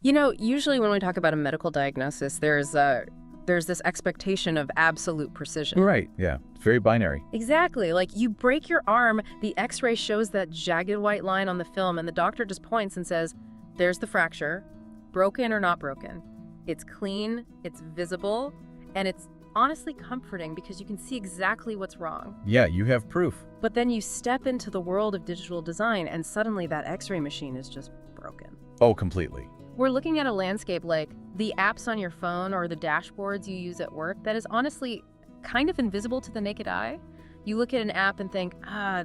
Usually when we talk about a medical diagnosis, there's this expectation of absolute precision. Right, yeah. It's very binary. Exactly. Like you break your arm, the x-ray shows that jagged white line on the film, and the doctor just points and says, there's the fracture, broken or not broken. It's clean, it's visible, and it's honestly comforting because you can see exactly what's wrong. Yeah, you have proof. But then you step into the world of digital design, and suddenly that x-ray machine is just broken. Oh, completely. We're looking at a landscape like the apps on your phone or the dashboards you use at work that is honestly kind of invisible to the naked eye. You look at an app and think,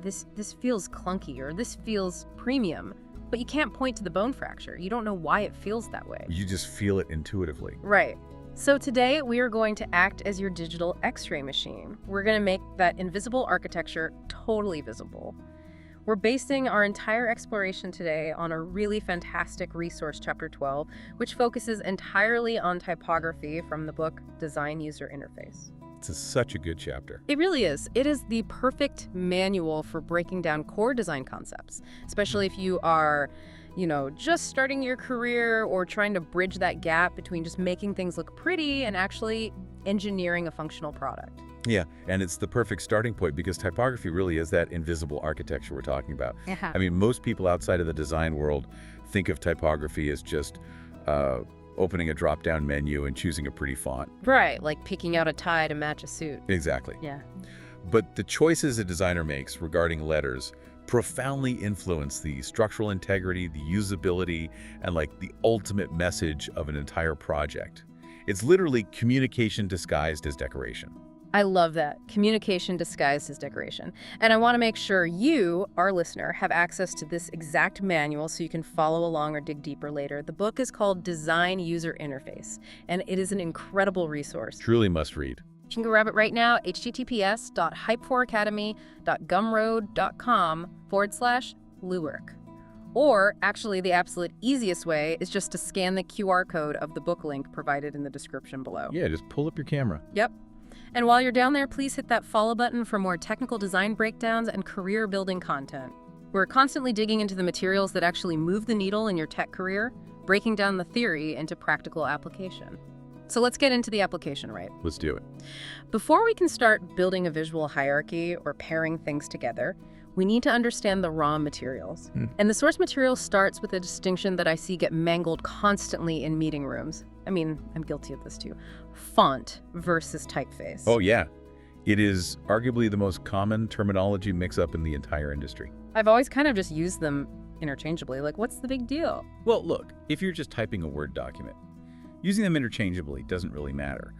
this feels clunky or this feels premium, but you can't point to the bone fracture. You don't know why it feels that way. You just feel it intuitively. Right. So today we are going to act as your digital x-ray machine. We're going to make that invisible architecture totally visible. We're basing our entire exploration today on a really fantastic resource, Chapter 12, which focuses entirely on typography from the book Design User Interface. It's such a good chapter. It really is. It is the perfect manual for breaking down core design concepts, especially if you are, just starting your career or trying to bridge that gap between just making things look pretty and actually engineering a functional product. Yeah, and it's the perfect starting point because typography really is that invisible architecture we're talking about. Yeah. I mean, most people outside of the design world think of typography as just opening a drop-down menu and choosing a pretty font. Right, like picking out a tie to match a suit. Exactly. Yeah. But the choices a designer makes regarding letters profoundly influence the structural integrity, the usability, and the ultimate message of an entire project. It's literally communication disguised as decoration. I love that. Communication disguised as decoration. And I want to make sure you, our listener, have access to this exact manual so you can follow along or dig deeper later. The book is called Design User Interface, and it is an incredible resource. Truly must read. You can grab it right now, https://hype4academy.gumroad.com/Luwork. Or, actually, the absolute easiest way is just to scan the QR code of the book link provided in the description below. Yeah, just pull up your camera. Yep. And while you're down there, please hit that follow button for more technical design breakdowns and career-building content. We're constantly digging into the materials that actually move the needle in your tech career, breaking down the theory into practical application. So let's get into the application, right? Let's do it. Before we can start building a visual hierarchy or pairing things together, we need to understand the raw materials. And the source material starts with a distinction that I see get mangled constantly in meeting rooms. I mean, I'm guilty of this too. Font versus typeface. Oh, yeah. It is arguably the most common terminology mix-up in the entire industry. I've always kind of just used them interchangeably. Like, what's the big deal? Well, look, if you're just typing a Word document, using them interchangeably doesn't really matter.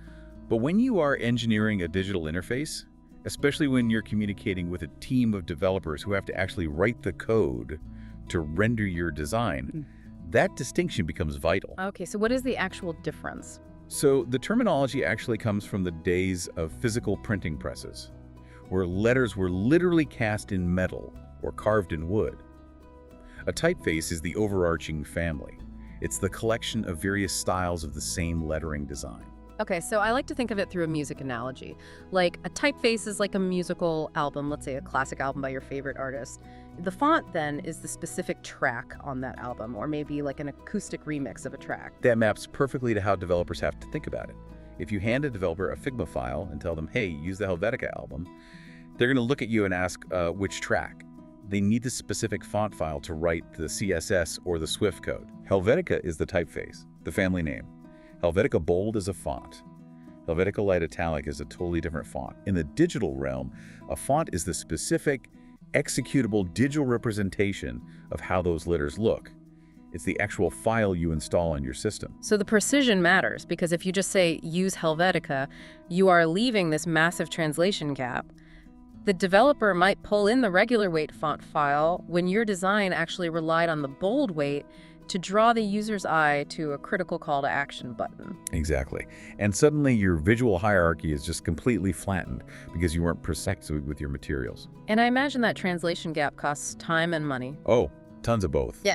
But when you are engineering a digital interface, especially when you're communicating with a team of developers who have to actually write the code to render your design, that distinction becomes vital. Okay, so what is the actual difference? So the terminology actually comes from the days of physical printing presses, where letters were literally cast in metal or carved in wood. A typeface is the overarching family. It's the collection of various styles of the same lettering design. Okay, so I like to think of it through a music analogy. Like a typeface is like a musical album, let's say a classic album by your favorite artist. The font then is the specific track on that album, or maybe like an acoustic remix of a track. That maps perfectly to how developers have to think about it. If you hand a developer a Figma file and tell them, hey, use the Helvetica album, they're going to look at you and ask which track. They need the specific font file to write the CSS or the Swift code. Helvetica is the typeface, the family name. Helvetica Bold is a font. Helvetica Light Italic is a totally different font. In the digital realm, a font is the specific, executable digital representation of how those letters look. It's the actual file you install on your system. So the precision matters, because if you just say use Helvetica, you are leaving this massive translation gap. The developer might pull in the regular weight font file when your design actually relied on the bold weight to draw the user's eye to a critical call to action button. Exactly. And suddenly your visual hierarchy is just completely flattened because you weren't precise with your materials. And I imagine that translation gap costs time and money. Oh, tons of both. Yeah.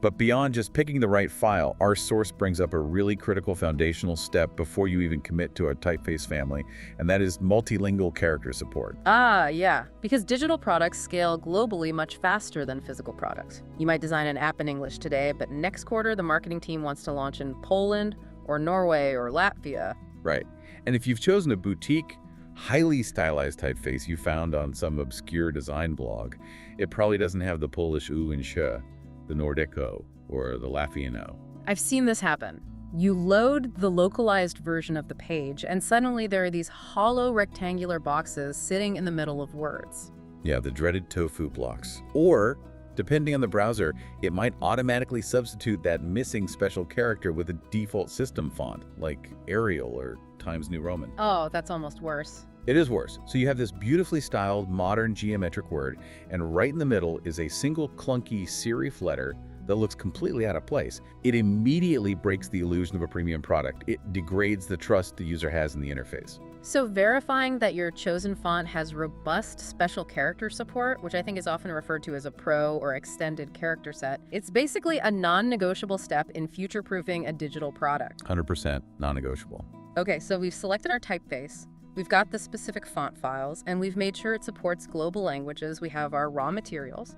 But beyond just picking the right file, our source brings up a really critical foundational step before you even commit to our typeface family, and that is multilingual character support. Ah, yeah, because digital products scale globally much faster than physical products. You might design an app in English today, but next quarter the marketing team wants to launch in Poland or Norway or Latvia. Right. And if you've chosen a boutique, highly stylized typeface you found on some obscure design blog, it probably doesn't have the Polish U and sh, the Nordico, or the Latviano. I've seen this happen. You load the localized version of the page, and suddenly there are these hollow rectangular boxes sitting in the middle of words. Yeah, the dreaded tofu blocks. Or, depending on the browser, it might automatically substitute that missing special character with a default system font, like Arial or Times New Roman. Oh, that's almost worse. It is worse. So you have this beautifully styled, modern geometric word, and right in the middle is a single clunky serif letter that looks completely out of place. It immediately breaks the illusion of a premium product. It degrades the trust the user has in the interface. So verifying that your chosen font has robust special character support, which I think is often referred to as a pro or extended character set, it's basically a non-negotiable step in future-proofing a digital product. 100% non-negotiable. Okay, so we've selected our typeface, we've got the specific font files, and we've made sure it supports global languages. We have our raw materials.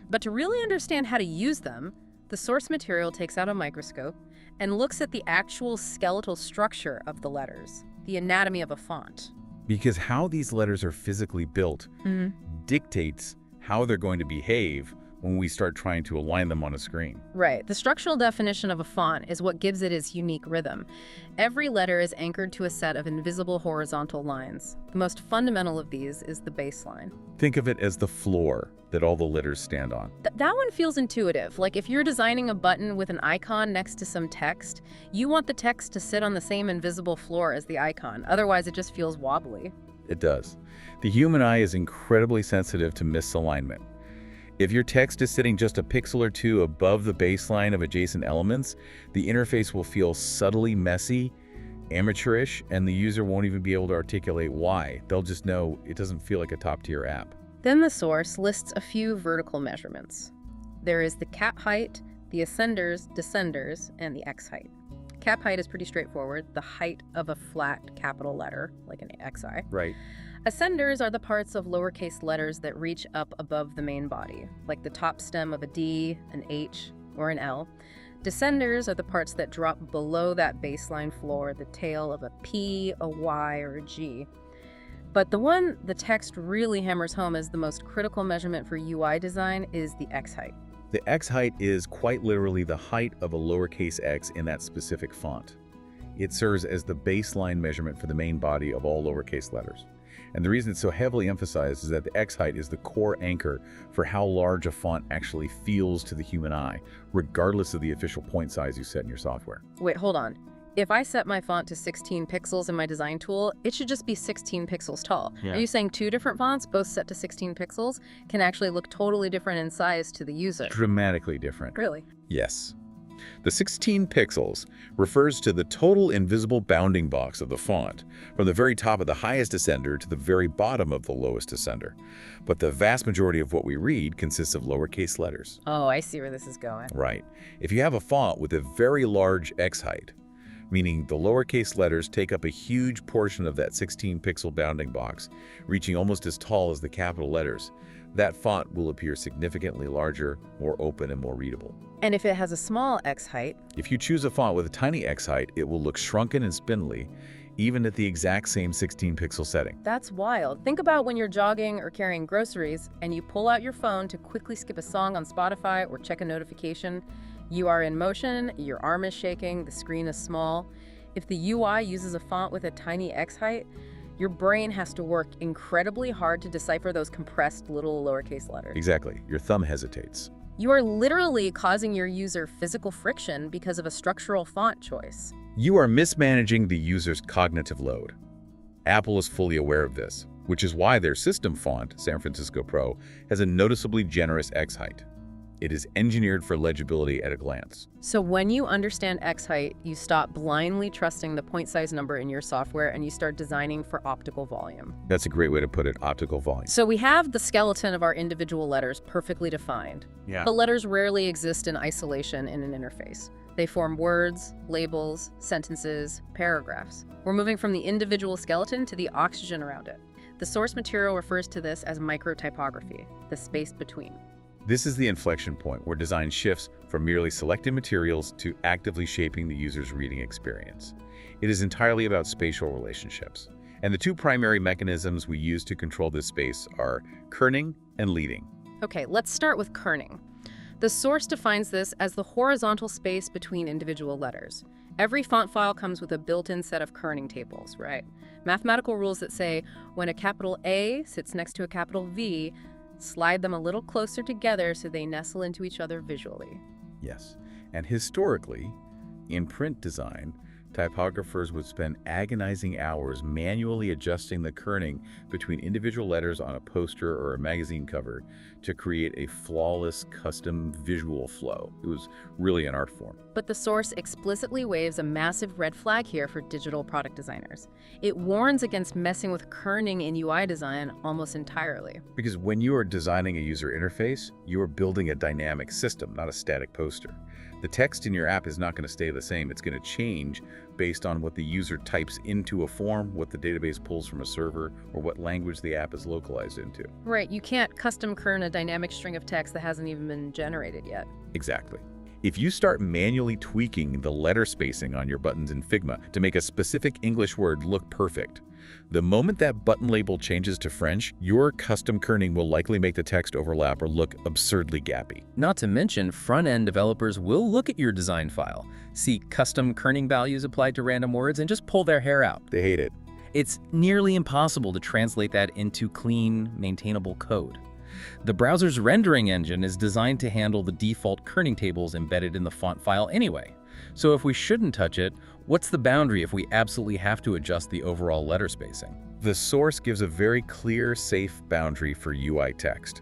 But to really understand how to use them, the source material takes out a microscope and looks at the actual skeletal structure of the letters, the anatomy of a font. Because how these letters are physically built dictates how they're going to behave when we start trying to align them on a screen. Right. The structural definition of a font is what gives it its unique rhythm. Every letter is anchored to a set of invisible horizontal lines. The most fundamental of these is the baseline. Think of it as the floor that all the letters stand on. That one feels intuitive. Like if you're designing a button with an icon next to some text, you want the text to sit on the same invisible floor as the icon. Otherwise, it just feels wobbly. It does. The human eye is incredibly sensitive to misalignment. If your text is sitting just a pixel or two above the baseline of adjacent elements, the interface will feel subtly messy, amateurish, and the user won't even be able to articulate why. They'll just know it doesn't feel like a top-tier app. Then the source lists a few vertical measurements. There is the cap height, the ascenders, descenders, and the X height. Cap height is pretty straightforward, the height of a flat capital letter, like an XI. Right. Ascenders are the parts of lowercase letters that reach up above the main body, like the top stem of a D, an H, or an L. Descenders are the parts that drop below that baseline floor, the tail of a P, a Y, or a G. But the one the text really hammers home as the most critical measurement for UI design is the X height. The X height is quite literally the height of a lowercase x in that specific font. It serves as the baseline measurement for the main body of all lowercase letters. And the reason it's so heavily emphasized is that the X height is the core anchor for how large a font actually feels to the human eye, regardless of the official point size you set in your software. Wait, hold on. If I set my font to 16 pixels in my design tool, it should just be 16 pixels tall. Yeah. Are you saying two different fonts, both set to 16 pixels, can actually look totally different in size to the user? Dramatically different. Really? Yes. The 16 pixels refers to the total invisible bounding box of the font, from the very top of the highest ascender to the very bottom of the lowest ascender. But the vast majority of what we read consists of lowercase letters. Oh, I see where this is going. Right. If you have a font with a very large X height, meaning the lowercase letters take up a huge portion of that 16-pixel bounding box, reaching almost as tall as the capital letters, that font will appear significantly larger, more open, and more readable. And if it has a small X height? If you choose a font with a tiny X height, it will look shrunken and spindly, even at the exact same 16-pixel setting. That's wild. Think about when you're jogging or carrying groceries, and you pull out your phone to quickly skip a song on Spotify or check a notification. You are in motion, your arm is shaking, the screen is small. If the UI uses a font with a tiny X height, your brain has to work incredibly hard to decipher those compressed little lowercase letters. Exactly. Your thumb hesitates. You are literally causing your user physical friction because of a structural font choice. You are mismanaging the user's cognitive load. Apple is fully aware of this, which is why their system font, San Francisco Pro, has a noticeably generous X height. It is engineered for legibility at a glance. So when you understand X height, you stop blindly trusting the point size number in your software and you start designing for optical volume. That's a great way to put it, optical volume. So we have the skeleton of our individual letters perfectly defined. Yeah. But letters rarely exist in isolation in an interface. They form words, labels, sentences, paragraphs. We're moving from the individual skeleton to the oxygen around it. The source material refers to this as microtypography, the space between. This is the inflection point where design shifts from merely selecting materials to actively shaping the user's reading experience. It is entirely about spatial relationships. And the two primary mechanisms we use to control this space are kerning and leading. Okay, let's start with kerning. The source defines this as the horizontal space between individual letters. Every font file comes with a built-in set of kerning tables, right? Mathematical rules that say when a capital A sits next to a capital V, slide them a little closer together so they nestle into each other visually. Yes, and historically, in print design, typographers would spend agonizing hours manually adjusting the kerning between individual letters on a poster or a magazine cover to create a flawless custom visual flow. It was really an art form. But the source explicitly waves a massive red flag here for digital product designers. It warns against messing with kerning in UI design almost entirely. Because when you are designing a user interface, you are building a dynamic system, not a static poster. The text in your app is not going to stay the same. It's going to change based on what the user types into a form, what the database pulls from a server, or what language the app is localized into. Right, you can't custom kern a dynamic string of text that hasn't even been generated yet. Exactly. If you start manually tweaking the letter spacing on your buttons in Figma to make a specific English word look perfect, the moment that button label changes to French, your custom kerning will likely make the text overlap or look absurdly gappy. Not to mention, front-end developers will look at your design file, see custom kerning values applied to random words, and just pull their hair out. They hate it. It's nearly impossible to translate that into clean, maintainable code. The browser's rendering engine is designed to handle the default kerning tables embedded in the font file anyway. So if we shouldn't touch it, what's the boundary if we absolutely have to adjust the overall letter spacing? The source gives a very clear, safe boundary for UI text.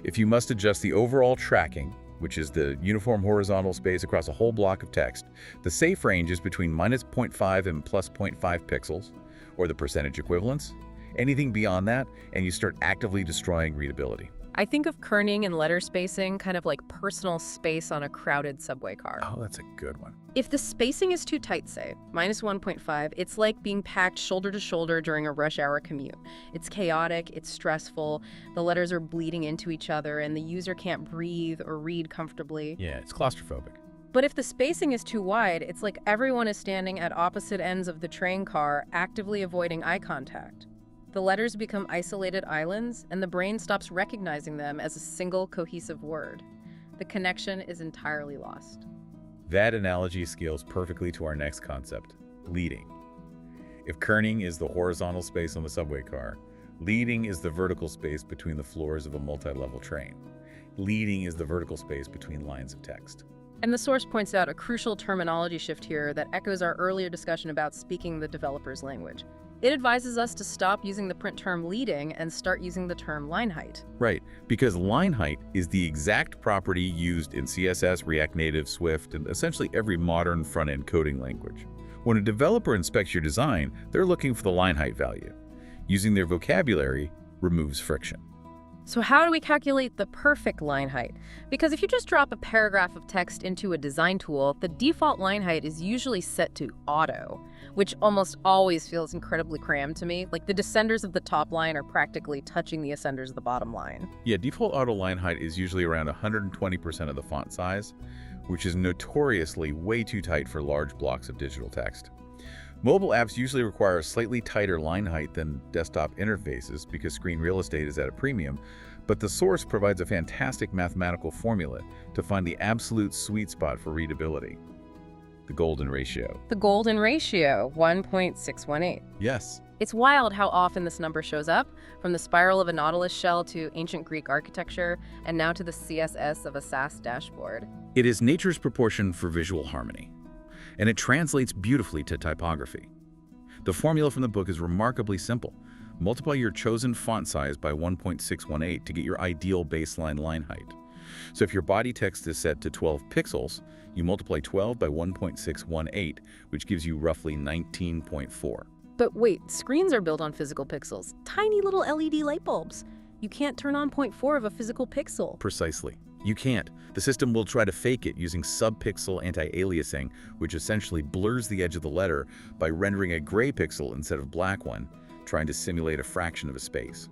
If you must adjust the overall tracking, which is the uniform horizontal space across a whole block of text, the safe range is between minus 0.5 and plus 0.5 pixels, or the percentage equivalence. Anything beyond that, and you start actively destroying readability. I think of kerning and letter spacing kind of like personal space on a crowded subway car. Oh, that's a good one. If the spacing is too tight, say, minus 1.5, it's like being packed shoulder to shoulder during a rush hour commute. It's chaotic, it's stressful, the letters are bleeding into each other, and the user can't breathe or read comfortably. Yeah, it's claustrophobic. But if the spacing is too wide, it's like everyone is standing at opposite ends of the train car, actively avoiding eye contact. The letters become isolated islands, and the brain stops recognizing them as a single cohesive word. The connection is entirely lost. That analogy scales perfectly to our next concept, leading. If kerning is the horizontal space on the subway car, leading is the vertical space between the floors of a multi-level train. Leading is the vertical space between lines of text. And the source points out a crucial terminology shift here that echoes our earlier discussion about speaking the developer's language. It advises us to stop using the print term leading and start using the term line height. Right, because line height is the exact property used in CSS, React Native, Swift, and essentially every modern front-end coding language. When a developer inspects your design, they're looking for the line height value. Using their vocabulary removes friction. So how do we calculate the perfect line height? Because if you just drop a paragraph of text into a design tool, the default line height is usually set to auto, which almost always feels incredibly crammed to me. Like the descenders of the top line are practically touching the ascenders of the bottom line. Yeah, default auto line height is usually around 120% of the font size, which is notoriously way too tight for large blocks of digital text. Mobile apps usually require a slightly tighter line height than desktop interfaces because screen real estate is at a premium, but the source provides a fantastic mathematical formula to find the absolute sweet spot for readability. The golden ratio. The golden ratio, 1.618. Yes. It's wild how often this number shows up, from the spiral of a Nautilus shell to ancient Greek architecture, and now to the CSS of a SaaS dashboard. It is nature's proportion for visual harmony, and it translates beautifully to typography. The formula from the book is remarkably simple. Multiply your chosen font size by 1.618 to get your ideal baseline line height. So if your body text is set to 12 pixels, you multiply 12 by 1.618, which gives you roughly 19.4. But wait, screens are built on physical pixels, tiny little LED light bulbs. You can't turn on 0.4 of a physical pixel. Precisely. You can't. The system will try to fake it using sub-pixel anti-aliasing, which essentially blurs the edge of the letter by rendering a gray pixel instead of black one, trying to simulate a fraction of a space.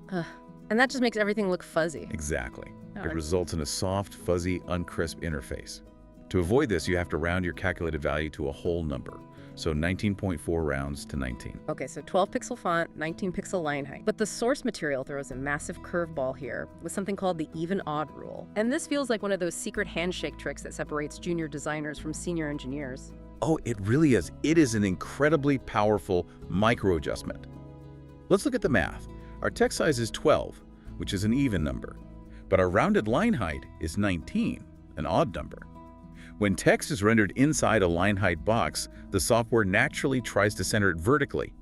And that just makes everything look fuzzy. Exactly. Darn. It results in a soft, fuzzy, uncrisp interface. To avoid this, you have to round your calculated value to a whole number. So 19.4 rounds to 19. Okay, so 12 pixel font, 19 pixel line height. But the source material throws a massive curveball here with something called the even-odd rule. And this feels like one of those secret handshake tricks that separates junior designers from senior engineers. Oh, it really is. It is an incredibly powerful micro-adjustment. Let's look at the math. Our text size is 12, which is an even number. But our rounded line height is 19, an odd number. When text is rendered inside a line height box, the software naturally tries to center it vertically.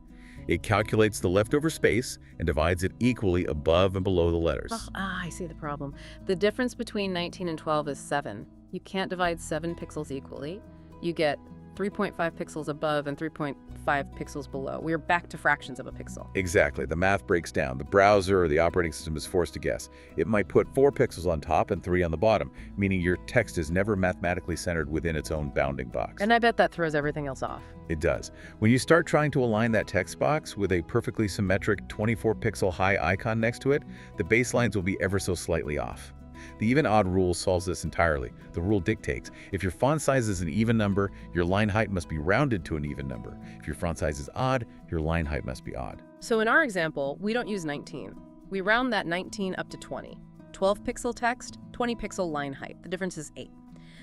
It calculates the leftover space and divides it equally above and below the letters. I see the problem. The difference between 19 and 12 is 7. You can't divide 7 pixels equally. You get 3.5 pixels above and 3.5 pixels below. We're back to fractions of a pixel. Exactly. The math breaks down. The browser or the operating system is forced to guess. It might put 4 pixels on top and 3 on the bottom, meaning your text is never mathematically centered within its own bounding box. And I bet that throws everything else off. It does. When you start trying to align that text box with a perfectly symmetric 24-pixel high icon next to it, the baselines will be ever so slightly off. The even-odd rule solves this entirely. The rule dictates, if your font size is an even number, your line height must be rounded to an even number. If your font size is odd, your line height must be odd. So in our example, we don't use 19. We round that 19 up to 20. 12 pixel text, 20 pixel line height. The difference is 8.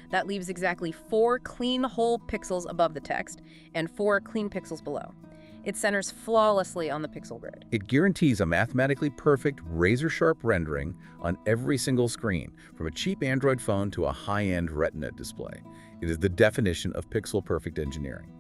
That leaves exactly 4 clean whole pixels above the text and 4 clean pixels below. It centers flawlessly on the pixel grid. It guarantees a mathematically perfect, razor-sharp rendering on every single screen, from a cheap Android phone to a high-end Retina display. It is the definition of pixel-perfect engineering.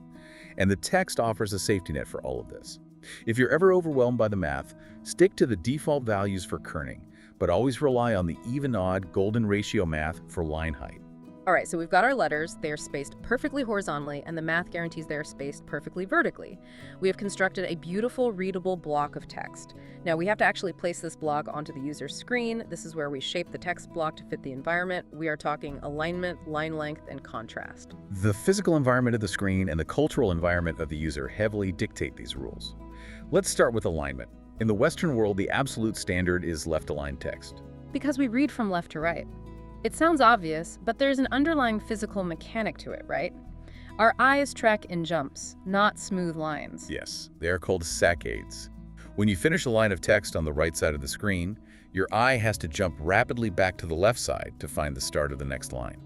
And the text offers a safety net for all of this. If you're ever overwhelmed by the math, stick to the default values for kerning, but always rely on the even-odd golden ratio math for line height. All right, so we've got our letters. They are spaced perfectly horizontally, and the math guarantees they are spaced perfectly vertically. We have constructed a beautiful, readable block of text. Now, we have to actually place this block onto the user's screen. This is where we shape the text block to fit the environment. We are talking alignment, line length, and contrast. The physical environment of the screen and the cultural environment of the user heavily dictate these rules. Let's start with alignment. In the Western world, the absolute standard is left-aligned text. Because we read from left to right. It sounds obvious, but there's an underlying physical mechanic to it, right? Our eyes track in jumps, not smooth lines. Yes, they are called saccades. When you finish a line of text on the right side of the screen, your eye has to jump rapidly back to the left side to find the start of the next line.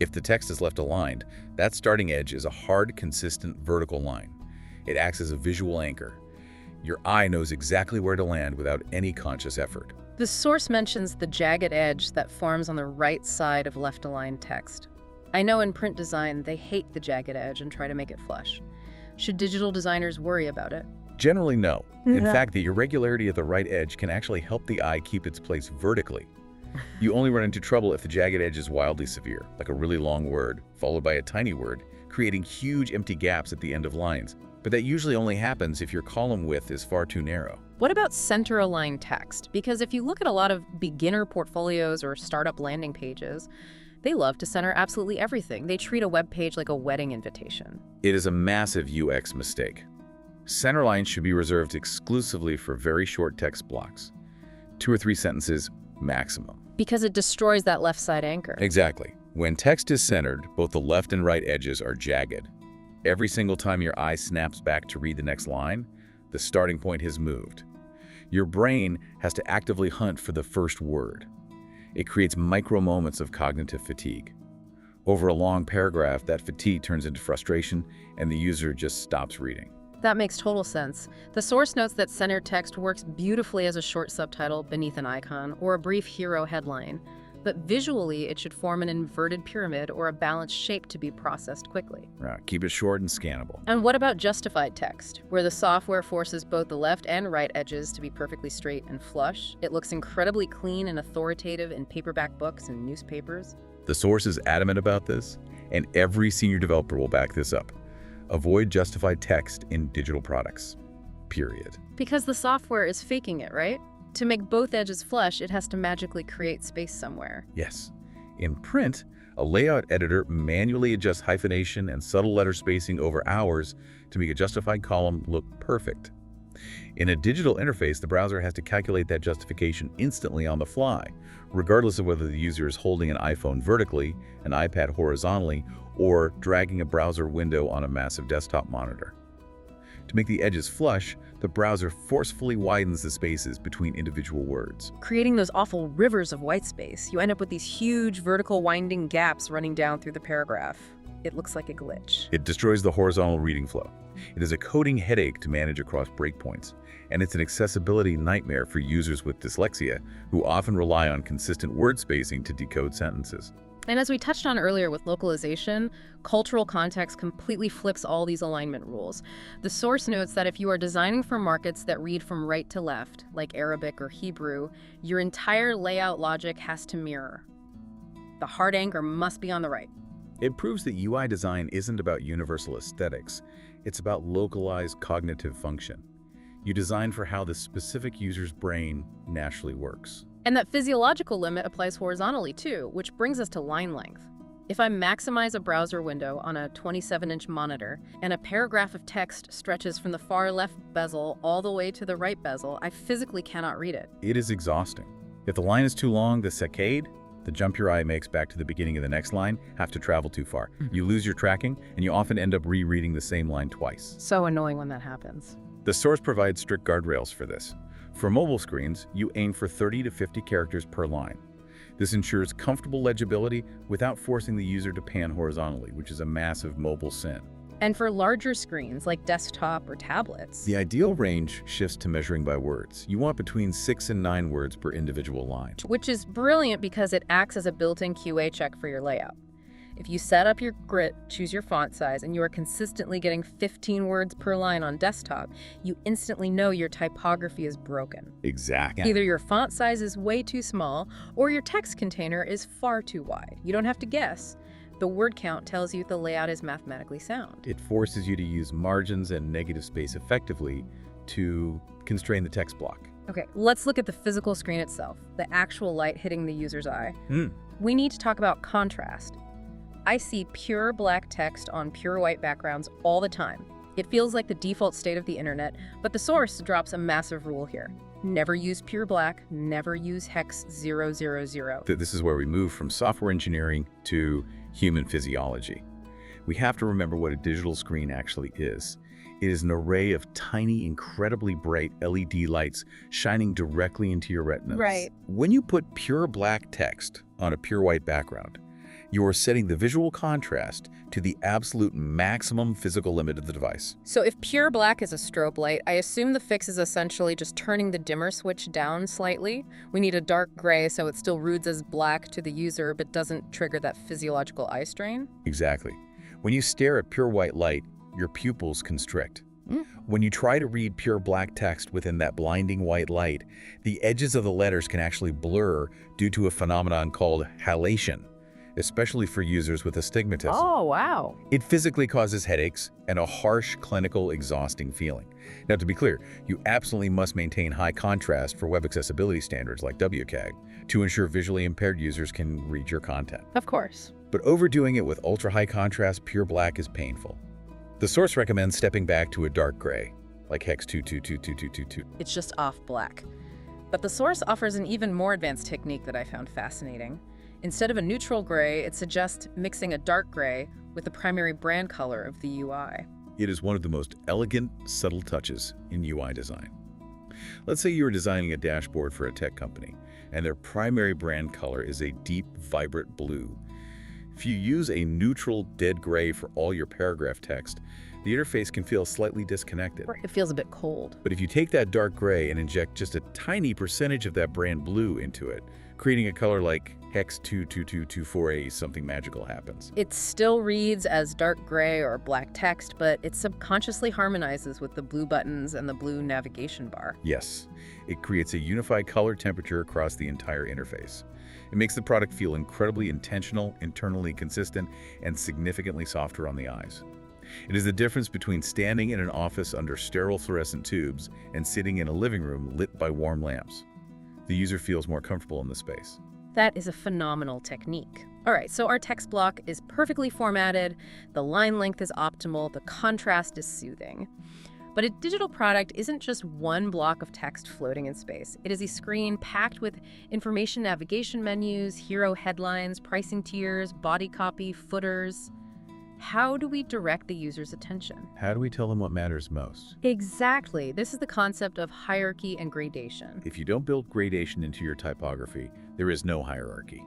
If the text is left aligned, that starting edge is a hard, consistent vertical line. It acts as a visual anchor. Your eye knows exactly where to land without any conscious effort. The source mentions the jagged edge that forms on the right side of left-aligned text. I know in print design they hate the jagged edge and try to make it flush. Should digital designers worry about it? Generally, no. In fact, the irregularity of the right edge can actually help the eye keep its place vertically. You only run into trouble if the jagged edge is wildly severe, like a really long word, followed by a tiny word, creating huge empty gaps at the end of lines. But that usually only happens if your column width is far too narrow. What about center-aligned text? Because if you look at a lot of beginner portfolios or startup landing pages, they love to center absolutely everything. They treat a web page like a wedding invitation. It is a massive UX mistake. Centerline should be reserved exclusively for very short text blocks. 2 or 3 sentences maximum. Because it destroys that left side anchor. Exactly. When text is centered, both the left and right edges are jagged. Every single time your eye snaps back to read the next line, the starting point has moved. Your brain has to actively hunt for the first word. It creates micro moments of cognitive fatigue. Over a long paragraph, that fatigue turns into frustration, and the user just stops reading. That makes total sense. The source notes that centered text works beautifully as a short subtitle beneath an icon or a brief hero headline. but visually it should form an inverted pyramid or a balanced shape to be processed quickly. Keep it short and scannable. And what about justified text, where the software forces both the left and right edges to be perfectly straight and flush? It looks incredibly clean and authoritative in paperback books and newspapers. The source is adamant about this, and every senior developer will back this up. Avoid justified text in digital products. Period. Because the software is faking it, right? To make both edges flush, it has to magically create space somewhere. Yes. In print, a layout editor manually adjusts hyphenation and subtle letter spacing over hours to make a justified column look perfect. In a digital interface, the browser has to calculate that justification instantly on the fly, regardless of whether the user is holding an iPhone vertically, an iPad horizontally, or dragging a browser window on a massive desktop monitor. To make the edges flush, the browser forcefully widens the spaces between individual words, creating those awful rivers of white space. You end up with these huge vertical winding gaps running down through the paragraph. It looks like a glitch. It destroys the horizontal reading flow. It is a coding headache to manage across breakpoints, and it's an accessibility nightmare for users with dyslexia who often rely on consistent word spacing to decode sentences. And as we touched on earlier with localization, cultural context completely flips all these alignment rules. The source notes that if you are designing for markets that read from right to left, like Arabic or Hebrew, your entire layout logic has to mirror. The hard anchor must be on the right. It proves that UI design isn't about universal aesthetics. It's about localized cognitive function. You design for how the specific user's brain naturally works. And that physiological limit applies horizontally too, which brings us to line length. If I maximize a browser window on a 27-inch monitor and a paragraph of text stretches from the far left bezel all the way to the right bezel, I physically cannot read it. It is exhausting. If the line is too long, the saccade, the jump your eye makes back to the beginning of the next line, have to travel too far. You lose your tracking, and you often end up rereading the same line twice. So annoying when that happens. The source provides strict guardrails for this. For mobile screens, you aim for 30 to 50 characters per line. This ensures comfortable legibility without forcing the user to pan horizontally, which is a massive mobile sin. And for larger screens like desktop or tablets, The ideal range shifts to measuring by words. You want between 6 and 9 words per individual line. which is brilliant because it acts as a built-in QA check for your layout. If you set up your grid, choose your font size, and you are consistently getting 15 words per line on desktop, you instantly know your typography is broken. Exactly. Either your font size is way too small, or your text container is far too wide. You don't have to guess. The word count tells you the layout is mathematically sound. It forces you to use margins and negative space effectively to constrain the text block. Okay, let's look at the physical screen itself, the actual light hitting the user's eye. We need to talk about contrast. I see pure black text on pure white backgrounds all the time. It feels like the default state of the internet, but the source drops a massive rule here. Never use pure black, never use hex 000. This is where we move from software engineering to human physiology. We have to remember what a digital screen actually is. It is an array of tiny, incredibly bright LED lights shining directly into your retinas. Right. When you put pure black text on a pure white background, you are setting the visual contrast to the absolute maximum physical limit of the device. So if pure black is a strobe light, I assume the fix is essentially just turning the dimmer switch down slightly. We need a dark gray so it still reads as black to the user but doesn't trigger that physiological eye strain. Exactly. When you stare at pure white light, your pupils constrict. When you try to read pure black text within that blinding white light, the edges of the letters can actually blur due to a phenomenon called halation, especially for users with astigmatism. Oh, wow. It physically causes headaches and a harsh, clinical, exhausting feeling. Now, to be clear, you absolutely must maintain high contrast for web accessibility standards like WCAG to ensure visually impaired users can read your content. Of course. But overdoing it with ultra-high contrast pure black is painful. The source recommends stepping back to a dark gray, like hex 222222. It's just off black. But the source offers an even more advanced technique that I found fascinating. Instead of a neutral gray, it suggests mixing a dark gray with the primary brand color of the UI. It is one of the most elegant, subtle touches in UI design. Let's say you are designing a dashboard for a tech company, and their primary brand color is a deep, vibrant blue. If you use a neutral dead gray for all your paragraph text, the interface can feel slightly disconnected. It feels a bit cold. But if you take that dark gray and inject just a tiny percentage of that brand blue into it, creating a color like hex 22224A, something magical happens. It still reads as dark gray or black text, but it subconsciously harmonizes with the blue buttons and the blue navigation bar. Yes, it creates a unified color temperature across the entire interface. It makes the product feel incredibly intentional, internally consistent, and significantly softer on the eyes. It is the difference between standing in an office under sterile fluorescent tubes and sitting in a living room lit by warm lamps. The user feels more comfortable in the space. That is a phenomenal technique. All right, so our text block is perfectly formatted, the line length is optimal, the contrast is soothing. But a digital product isn't just one block of text floating in space. It is a screen packed with information navigation menus, hero headlines, pricing tiers, body copy, footers. How do we direct the user's attention? How do we tell them what matters most? Exactly. This is the concept of hierarchy and gradation. If you don't build gradation into your typography, there is no hierarchy.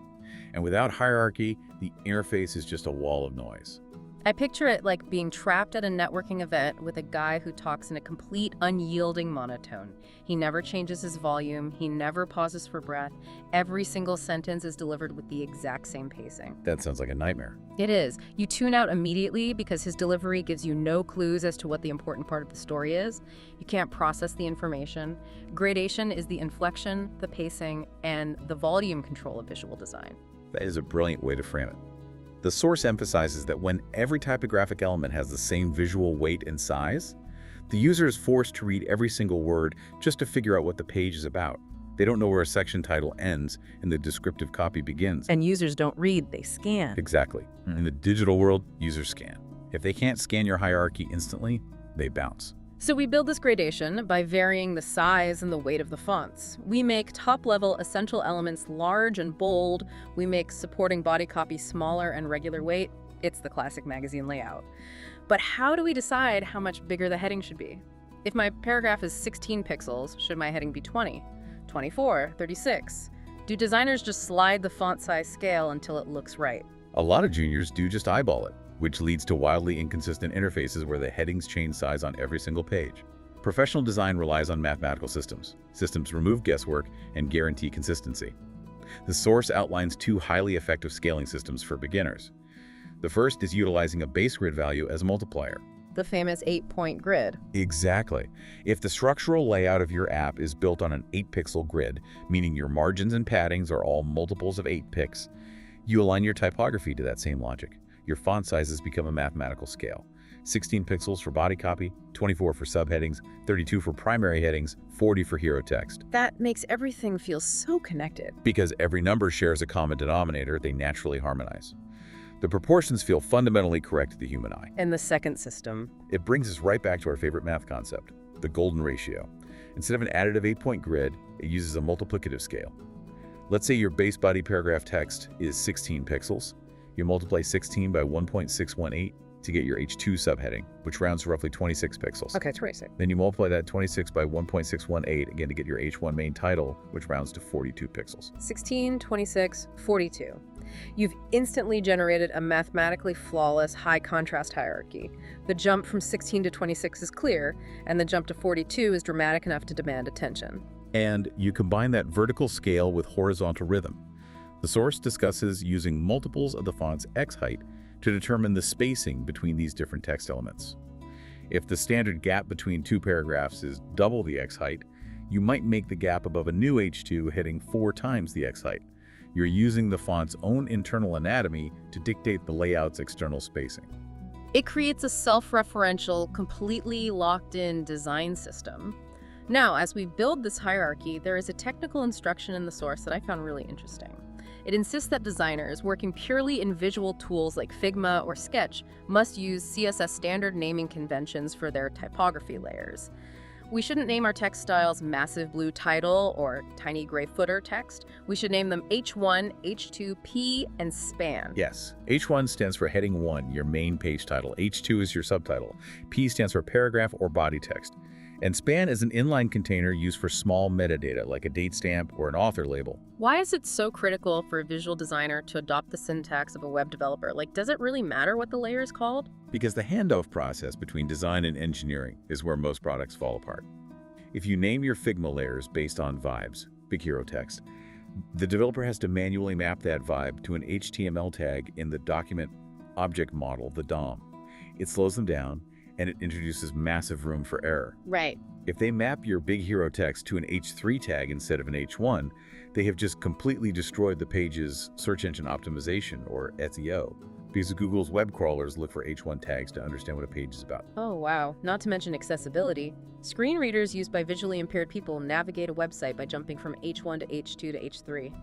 And without hierarchy, the interface is just a wall of noise. I picture it like being trapped at a networking event with a guy who talks in a complete, unyielding monotone. He never changes his volume, he never pauses for breath. Every single sentence is delivered with the exact same pacing. That sounds like a nightmare. It is. You tune out immediately because his delivery gives you no clues as to what the important part of the story is. You can't process the information. Gradation is the inflection, the pacing, and the volume control of visual design. That is a brilliant way to frame it. The source emphasizes that when every typographic element has the same visual weight and size, the user is forced to read every single word just to figure out what the page is about. They don't know where a section title ends and the descriptive copy begins. And users don't read, they scan. Exactly. In the digital world, users scan. If they can't scan your hierarchy instantly, they bounce. So we build this gradation by varying the size and the weight of the fonts. We make top-level essential elements large and bold. We make supporting body copy smaller and regular weight. It's the classic magazine layout. But how do we decide how much bigger the heading should be? If my paragraph is 16 pixels, should my heading be 20, 24, 36? Do designers just slide the font size scale until it looks right? A lot of juniors do just eyeball it, which leads to wildly inconsistent interfaces where the headings change size on every single page. Professional design relies on mathematical systems. Systems remove guesswork and guarantee consistency. The source outlines two highly effective scaling systems for beginners. The first is utilizing a base grid value as a multiplier. The famous 8-point grid. Exactly. If the structural layout of your app is built on an 8-pixel grid, meaning your margins and paddings are all multiples of 8 pixels, you align your typography to that same logic. Your font sizes become a mathematical scale. 16 pixels for body copy, 24 for subheadings, 32 for primary headings, 40 for hero text. That makes everything feel so connected. Because every number shares a common denominator, they naturally harmonize. The proportions feel fundamentally correct to the human eye. And the second system. It brings us right back to our favorite math concept, the golden ratio. Instead of an additive 8-point grid, it uses a multiplicative scale. Let's say your base body paragraph text is 16 pixels. You multiply 16 by 1.618 to get your H2 subheading, which rounds to roughly 26 pixels. Okay, 26. Then you multiply that 26 by 1.618 again to get your H1 main title, which rounds to 42 pixels. 16, 26, 42. You've instantly generated a mathematically flawless high contrast hierarchy. The jump from 16 to 26 is clear, and the jump to 42 is dramatic enough to demand attention. And you combine that vertical scale with horizontal rhythm. The source discusses using multiples of the font's X height to determine the spacing between these different text elements. If the standard gap between two paragraphs is double the X height, you might make the gap above a new H2 heading 4 times the X height. You're using the font's own internal anatomy to dictate the layout's external spacing. It creates a self-referential, completely locked-in design system. Now, as we build this hierarchy, there is a technical instruction in the source that I found really interesting. It insists that designers working purely in visual tools like Figma or Sketch must use CSS standard naming conventions for their typography layers. We shouldn't name our text styles massive blue title or tiny gray footer text. We should name them H1, H2, P, and span. Yes, H1 stands for heading 1, your main page title. H2 is your subtitle. P stands for paragraph or body text. And span is an inline container used for small metadata like a date stamp or an author label. Why is it so critical for a visual designer to adopt the syntax of a web developer? Like, does it really matter what the layer is called? Because the handoff process between design and engineering is where most products fall apart. If you name your Figma layers based on vibes, big hero text, The developer has to manually map that vibe to an HTML tag in the document object model, the DOM. It slows them down, and it introduces massive room for error. Right. If they map your big hero text to an H3 tag instead of an H1, they have just completely destroyed the page's search engine optimization, or SEO, because Google's web crawlers look for H1 tags to understand what a page is about. Oh, wow. Not to mention accessibility. Screen readers used by visually impaired people navigate a website by jumping from H1 to H2 to H3.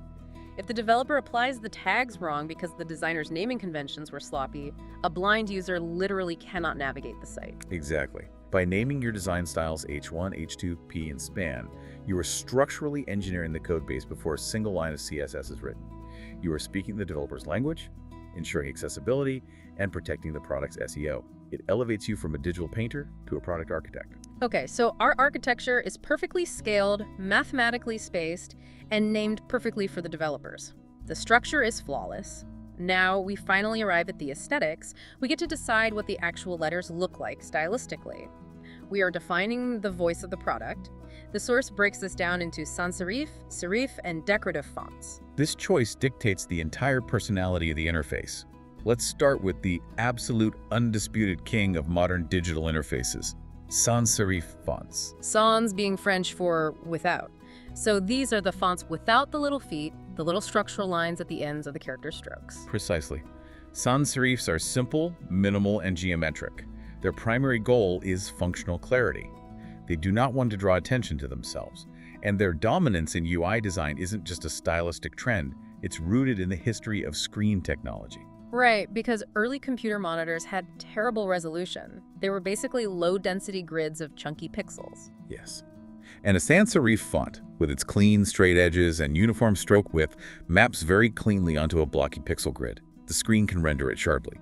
If the developer applies the tags wrong because the designer's naming conventions were sloppy, a blind user literally cannot navigate the site. Exactly. By naming your design styles H1, H2, P, and span, you are structurally engineering the code base before a single line of CSS is written. You are speaking the developer's language, ensuring accessibility, and protecting the product's SEO. It elevates you from a digital painter to a product architect. Okay, so our architecture is perfectly scaled, mathematically spaced, and named perfectly for the developers. The structure is flawless. Now we finally arrive at the aesthetics. We get to decide what the actual letters look like stylistically. We are defining the voice of the product. The source breaks this down into sans serif, serif, and decorative fonts. This choice dictates the entire personality of the interface. Let's start with the absolute undisputed king of modern digital interfaces, sans serif fonts. Sans being French for without. So these are the fonts without the little feet, the little structural lines at the ends of the character strokes. Precisely. Sans serifs are simple, minimal, and geometric. Their primary goal is functional clarity. They do not want to draw attention to themselves, and their dominance in UI design isn't just a stylistic trend, it's rooted in the history of screen technology. Right, because early computer monitors had terrible resolution. They were basically low-density grids of chunky pixels. Yes. And a sans serif font, with its clean, straight edges and uniform stroke width, maps very cleanly onto a blocky pixel grid. The screen can render it sharply.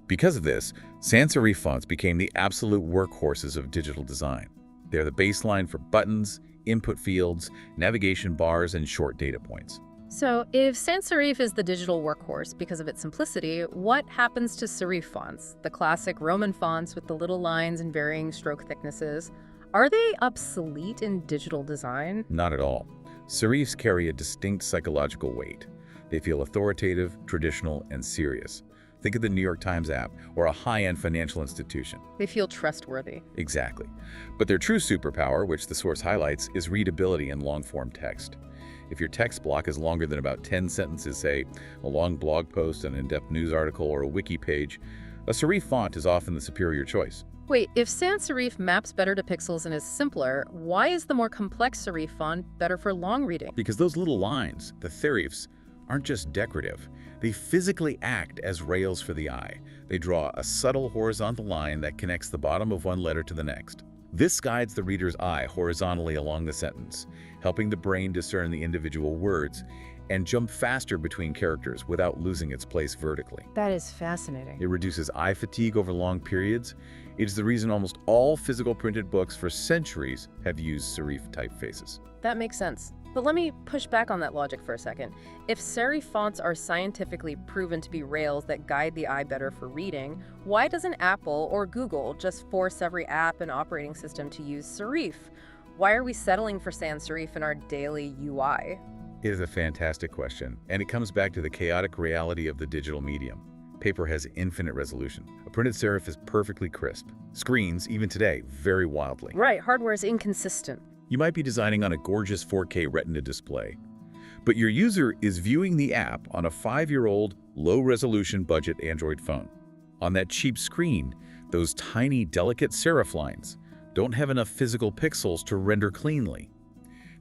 Because of this, sans serif fonts became the absolute workhorses of digital design. They're the baseline for buttons, input fields, navigation bars, and short data points. So if sans serif is the digital workhorse because of its simplicity, what happens to serif fonts, the classic Roman fonts with the little lines and varying stroke thicknesses? Are they obsolete in digital design? Not at all. Serifs carry a distinct psychological weight. They feel authoritative, traditional, and serious. Think of the New York Times app or a high-end financial institution. They feel trustworthy. Exactly. But their true superpower, which the source highlights, is readability in long-form text. If your text block is longer than about 10 sentences, say a long blog post, an in-depth news article, or a wiki page, a serif font is often the superior choice. Wait, if sans serif maps better to pixels and is simpler, why is the more complex serif font better for long reading? Because those little lines, the serifs, aren't just decorative. They physically act as rails for the eye. They draw a subtle horizontal line that connects the bottom of one letter to the next. This guides the reader's eye horizontally along the sentence, helping the brain discern the individual words and jump faster between characters without losing its place vertically. That is fascinating. It reduces eye fatigue over long periods. It is the reason almost all physical printed books for centuries have used serif typefaces. That makes sense. But let me push back on that logic for a second. If serif fonts are scientifically proven to be rails that guide the eye better for reading, why doesn't Apple or Google just force every app and operating system to use serif? Why are we settling for sans serif in our daily UI? It is a fantastic question, and it comes back to the chaotic reality of the digital medium. Paper has infinite resolution. A printed serif is perfectly crisp. Screens, even today, vary wildly. Right, hardware is inconsistent. You might be designing on a gorgeous 4K Retina display, but your user is viewing the app on a 5-year-old, low-resolution budget Android phone. On that cheap screen, those tiny, delicate serif lines don't have enough physical pixels to render cleanly.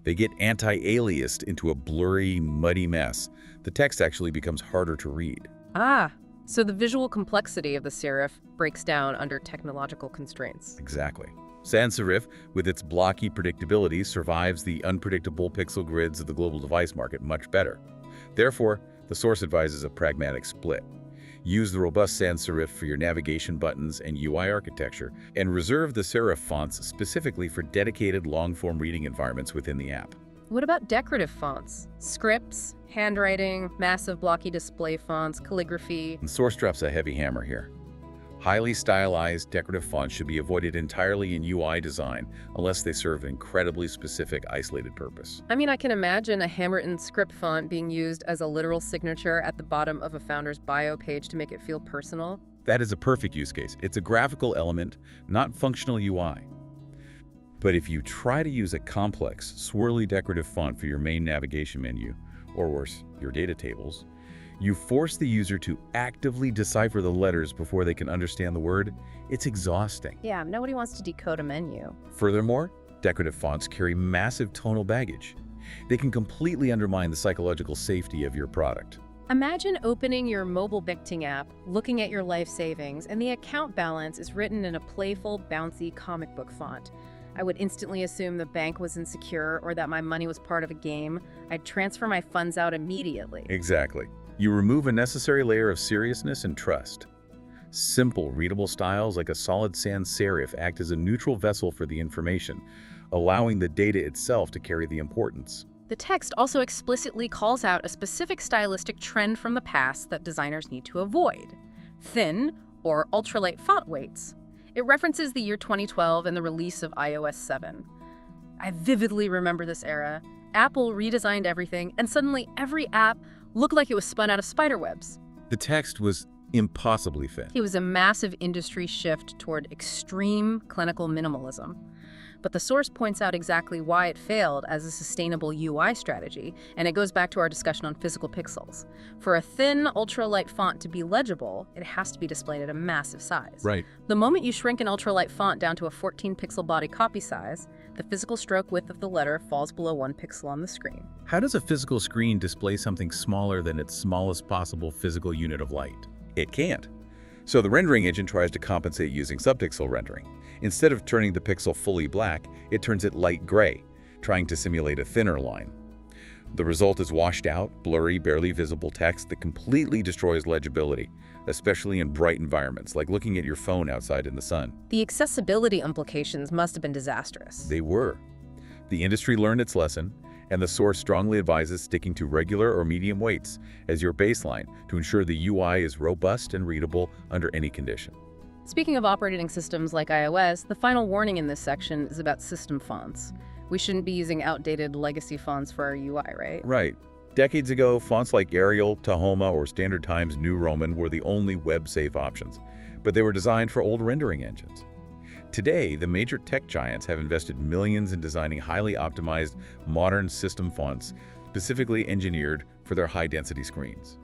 They get anti-aliased into a blurry, muddy mess. The text actually becomes harder to read. Ah, so the visual complexity of the serif breaks down under technological constraints. Exactly. Sans serif, with its blocky predictability, survives the unpredictable pixel grids of the global device market much better. Therefore, the source advises a pragmatic split. Use the robust sans serif for your navigation buttons and UI architecture, and reserve the serif fonts specifically for dedicated long-form reading environments within the app. What about decorative fonts? Scripts, handwriting, massive blocky display fonts, calligraphy. The source drops a heavy hammer here. Highly stylized, decorative fonts should be avoided entirely in UI design unless they serve an incredibly specific, isolated purpose. I mean, I can imagine a handwritten script font being used as a literal signature at the bottom of a founder's bio page to make it feel personal. That is a perfect use case. It's a graphical element, not functional UI. But if you try to use a complex, swirly decorative font for your main navigation menu, or worse, your data tables, you force the user to actively decipher the letters before they can understand the word. It's exhausting. Yeah, nobody wants to decode a menu. Furthermore, decorative fonts carry massive tonal baggage. They can completely undermine the psychological safety of your product. Imagine opening your mobile banking app, looking at your life savings, and the account balance is written in a playful, bouncy comic book font. I would instantly assume the bank was insecure or that my money was part of a game. I'd transfer my funds out immediately. Exactly. You remove a necessary layer of seriousness and trust. Simple, readable styles like a solid sans serif act as a neutral vessel for the information, allowing the data itself to carry the importance. The text also explicitly calls out a specific stylistic trend from the past that designers need to avoid: thin or ultralight font weights. It references the year 2012 and the release of iOS 7. I vividly remember this era. Apple redesigned everything, and suddenly every app looked like it was spun out of spiderwebs. The text was impossibly thin. It was a massive industry shift toward extreme clinical minimalism. But the source points out exactly why it failed as a sustainable UI strategy, and it goes back to our discussion on physical pixels. For a thin, ultralight font to be legible, it has to be displayed at a massive size. Right. The moment you shrink an ultralight font down to a 14-pixel body copy size, the physical stroke width of the letter falls below 1 pixel on the screen. How does a physical screen display something smaller than its smallest possible physical unit of light? It can't. So the rendering engine tries to compensate using subpixel rendering. Instead of turning the pixel fully black, it turns it light gray, trying to simulate a thinner line. The result is washed out, blurry, barely visible text that completely destroys legibility, especially in bright environments, like looking at your phone outside in the sun. The accessibility implications must have been disastrous. They were. The industry learned its lesson, and the source strongly advises sticking to regular or medium weights as your baseline to ensure the UI is robust and readable under any condition. Speaking of operating systems like iOS, the final warning in this section is about system fonts. We shouldn't be using outdated legacy fonts for our UI, right? Right. Decades ago, fonts like Arial, Tahoma, or Standard Times New Roman were the only web-safe options, but they were designed for old rendering engines. Today, the major tech giants have invested millions in designing highly optimized, modern system fonts specifically engineered for their high-density screens.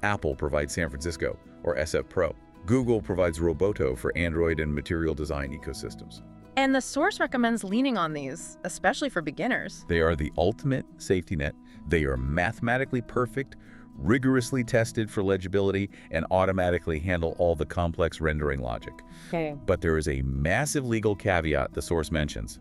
Apple provides San Francisco, or SF Pro. Google provides Roboto for Android and material design ecosystems. And the source recommends leaning on these, especially for beginners. They are the ultimate safety net. They are mathematically perfect, rigorously tested for legibility, and automatically handle all the complex rendering logic. Okay. But there is a massive legal caveat the source mentions: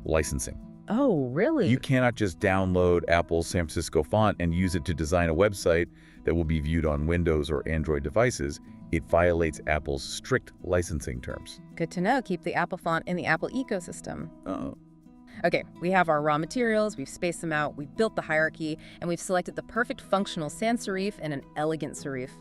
licensing. Oh, really? You cannot just download Apple's San Francisco font and use it to design a website that will be viewed on Windows or Android devices. It violates Apple's strict licensing terms. Good to know. Keep the Apple font in the Apple ecosystem. Oh. Okay, we have our raw materials, we've spaced them out, we've built the hierarchy, and we've selected the perfect functional sans serif and an elegant serif.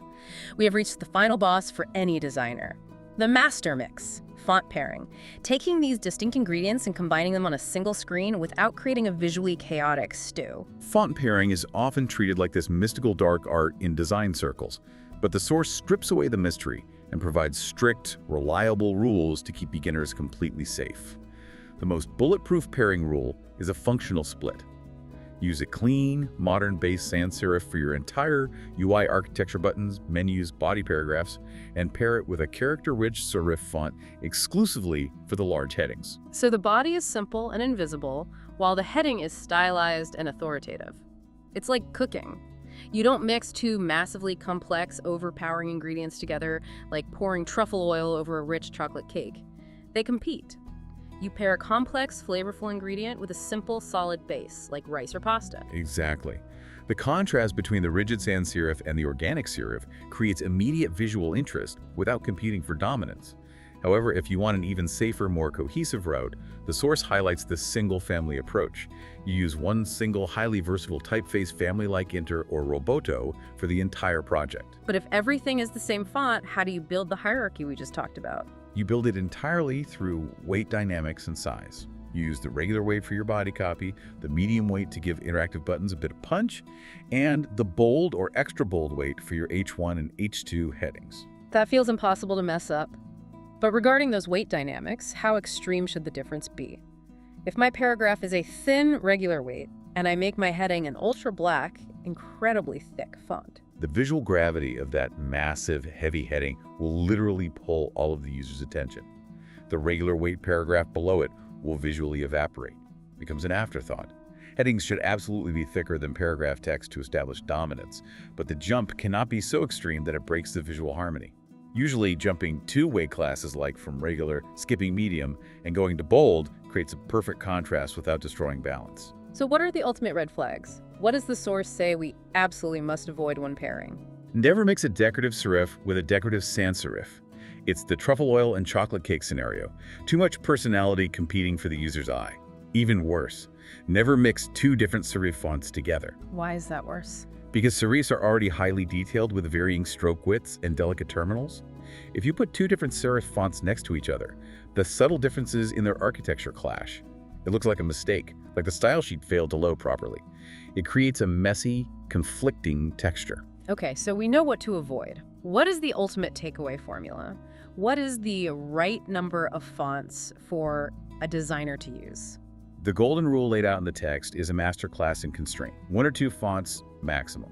We have reached the final boss for any designer: the master mix, font pairing. Taking these distinct ingredients and combining them on a single screen without creating a visually chaotic stew. Font pairing is often treated like this mystical dark art in design circles, but the source strips away the mystery and provides strict, reliable rules to keep beginners completely safe. The most bulletproof pairing rule is a functional split. Use a clean, modern-based sans serif for your entire UI architecture buttons, menus, body paragraphs, and pair it with a character-rich serif font exclusively for the large headings. So the body is simple and invisible, while the heading is stylized and authoritative. It's like cooking. You don't mix two massively complex, overpowering ingredients together like pouring truffle oil over a rich chocolate cake. They compete. You pair a complex, flavorful ingredient with a simple, solid base, like rice or pasta. Exactly. The contrast between the rigid sans serif and the organic serif creates immediate visual interest without competing for dominance. However, if you want an even safer, more cohesive route, the source highlights this single-family approach. You use one single, highly versatile typeface family like Inter or Roboto for the entire project. But if everything is the same font, how do you build the hierarchy we just talked about? You build it entirely through weight dynamics and size. You use the regular weight for your body copy, the medium weight to give interactive buttons a bit of punch, and the bold or extra bold weight for your H1 and H2 headings. That feels impossible to mess up. But regarding those weight dynamics, how extreme should the difference be? If my paragraph is a thin, regular weight, and I make my heading an ultra black, incredibly thick font, the visual gravity of that massive, heavy heading will literally pull all of the user's attention. The regular weight paragraph below it will visually evaporate, becomes an afterthought. Headings should absolutely be thicker than paragraph text to establish dominance, but the jump cannot be so extreme that it breaks the visual harmony. Usually, jumping 2 weight classes like from regular, skipping medium, and going to bold creates a perfect contrast without destroying balance. So what are the ultimate red flags? What does the source say we absolutely must avoid when pairing? Never mix a decorative serif with a decorative sans serif. It's the truffle oil and chocolate cake scenario. Too much personality competing for the user's eye. Even worse, never mix 2 different serif fonts together. Why is that worse? Because serifs are already highly detailed with varying stroke widths and delicate terminals. If you put 2 different serif fonts next to each other, the subtle differences in their architecture clash. It looks like a mistake, like the style sheet failed to load properly. It creates a messy, conflicting texture. Okay, so we know what to avoid. What is the ultimate takeaway formula? What is the right number of fonts for a designer to use? The golden rule laid out in the text is a masterclass in constraint. 1 or 2 fonts maximum.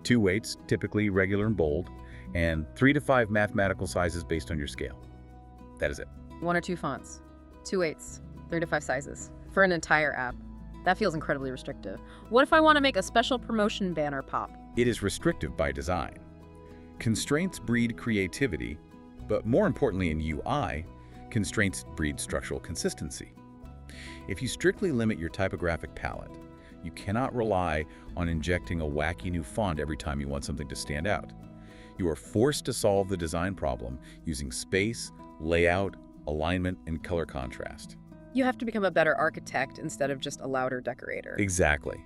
2 weights, typically regular and bold, and 3 to 5 mathematical sizes based on your scale. That is it. 1 or 2 fonts, 2 weights, 3 to 5 sizes for an entire app. That feels incredibly restrictive. What if I want to make a special promotion banner pop? It is restrictive by design. Constraints breed creativity, but more importantly in UI, constraints breed structural consistency. If you strictly limit your typographic palette, you cannot rely on injecting a wacky new font every time you want something to stand out. You are forced to solve the design problem using space, layout, alignment, and color contrast. You have to become a better architect instead of just a louder decorator. Exactly.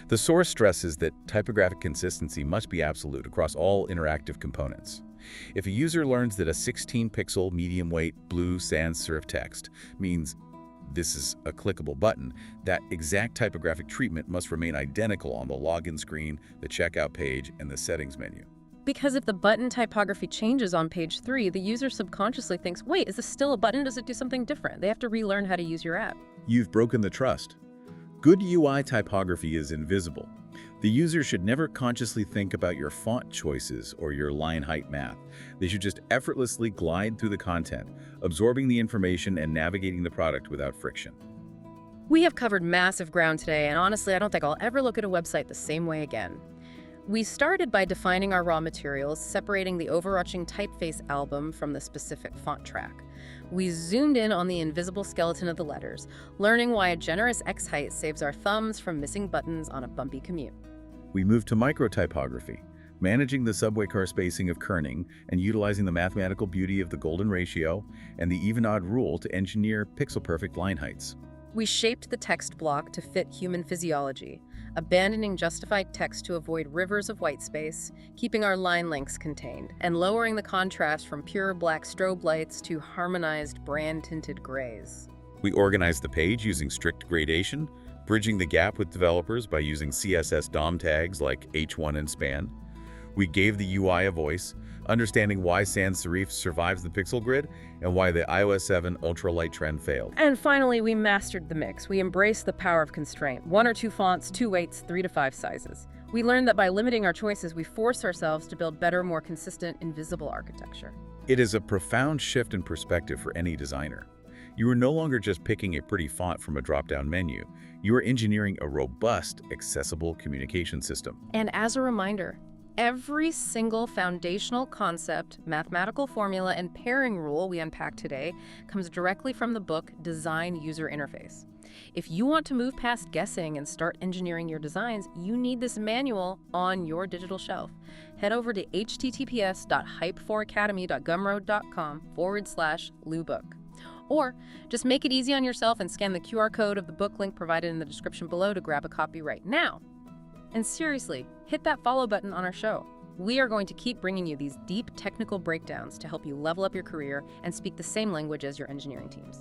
The source stresses that typographic consistency must be absolute across all interactive components. If a user learns that a 16-pixel medium-weight blue sans serif text means this is a clickable button, that exact typographic treatment must remain identical on the login screen, the checkout page, and the settings menu. Because if the button typography changes on page 3, the user subconsciously thinks, wait, is this still a button? Does it do something different? They have to relearn how to use your app. You've broken the trust. Good UI typography is invisible. The user should never consciously think about your font choices or your line height math. They should just effortlessly glide through the content, absorbing the information and navigating the product without friction. We have covered massive ground today, and honestly, I don't think I'll ever look at a website the same way again. We started by defining our raw materials, separating the overarching typeface album from the specific font track. We zoomed in on the invisible skeleton of the letters, learning why a generous X height saves our thumbs from missing buttons on a bumpy commute. We moved to microtypography, managing the subway car spacing of kerning and utilizing the mathematical beauty of the golden ratio and the even-odd rule to engineer pixel-perfect line heights. We shaped the text block to fit human physiology, abandoning justified text to avoid rivers of white space, keeping our line lengths contained, and lowering the contrast from pure black strobe lights to harmonized brand-tinted grays. We organized the page using strict gradation, bridging the gap with developers by using CSS DOM tags like H1 and span. We gave the UI a voice, understanding why sans serif survives the pixel grid and why the iOS 7 ultralight trend failed. And finally, we mastered the mix. We embraced the power of constraint. 1 or 2 fonts, 2 weights, 3 to 5 sizes. We learned that by limiting our choices, we force ourselves to build better, more consistent, invisible architecture. It is a profound shift in perspective for any designer. You are no longer just picking a pretty font from a drop-down menu. You are engineering a robust, accessible communication system. And as a reminder, every single foundational concept, mathematical formula, and pairing rule we unpack today comes directly from the book Design User Interface. If you want to move past guessing and start engineering your designs, you need this manual on your digital shelf. Head over to https:/hype4academy.gumroad.com/lubook. Or just make it easy on yourself and scan the QR code of the book link provided in the description below to grab a copy right now. And seriously, hit that follow button on our show. We are going to keep bringing you these deep technical breakdowns to help you level up your career and speak the same language as your engineering teams.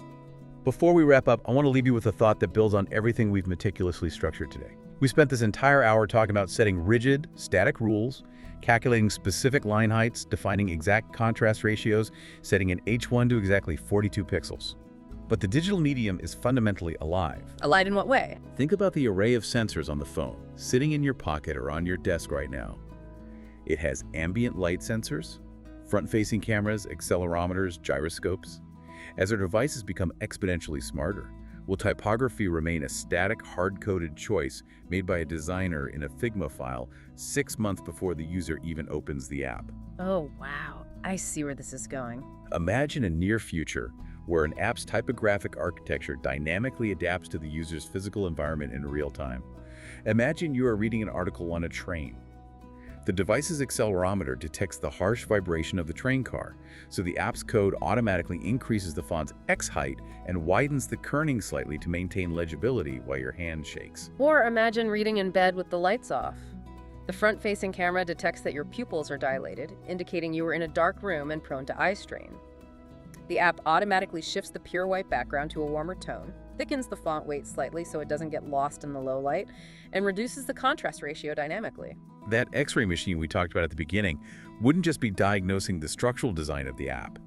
Before we wrap up, I want to leave you with a thought that builds on everything we've meticulously structured today. We spent this entire hour talking about setting rigid, static rules, calculating specific line heights, defining exact contrast ratios, setting an H1 to exactly 42 pixels. But the digital medium is fundamentally alive. Alive in what way? Think about the array of sensors on the phone, sitting in your pocket or on your desk right now. It has ambient light sensors, front-facing cameras, accelerometers, gyroscopes. As our devices become exponentially smarter, will typography remain a static, hard-coded choice made by a designer in a Figma file 6 months before the user even opens the app? Oh, wow. I see where this is going. Imagine a near future where an app's typographic architecture dynamically adapts to the user's physical environment in real time. Imagine you are reading an article on a train. The device's accelerometer detects the harsh vibration of the train car, so the app's code automatically increases the font's X height and widens the kerning slightly to maintain legibility while your hand shakes. Or imagine reading in bed with the lights off. The front-facing camera detects that your pupils are dilated, indicating you are in a dark room and prone to eye strain. The app automatically shifts the pure white background to a warmer tone, thickens the font weight slightly so it doesn't get lost in the low light, and reduces the contrast ratio dynamically. That X-ray machine we talked about at the beginning wouldn't just be diagnosing the structural design of the app.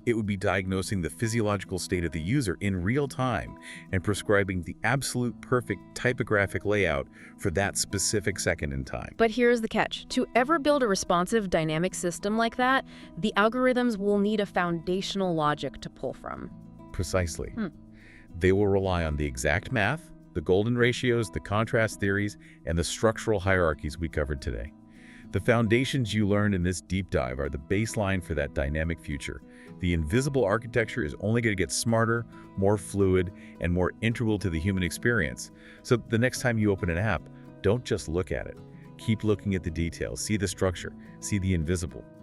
It would be diagnosing the physiological state of the user in real time and prescribing the absolute perfect typographic layout for that specific second in time. But here's the catch. To ever build a responsive, dynamic system like that, the algorithms will need a foundational logic to pull from. Precisely. They will rely on the exact math, the golden ratios, the contrast theories, and the structural hierarchies we covered today. The foundations you learned in this deep dive are the baseline for that dynamic future. The invisible architecture is only going to get smarter, more fluid, and more integral to the human experience. So the next time you open an app, don't just look at it. Keep looking at the details, see the structure, see the invisible.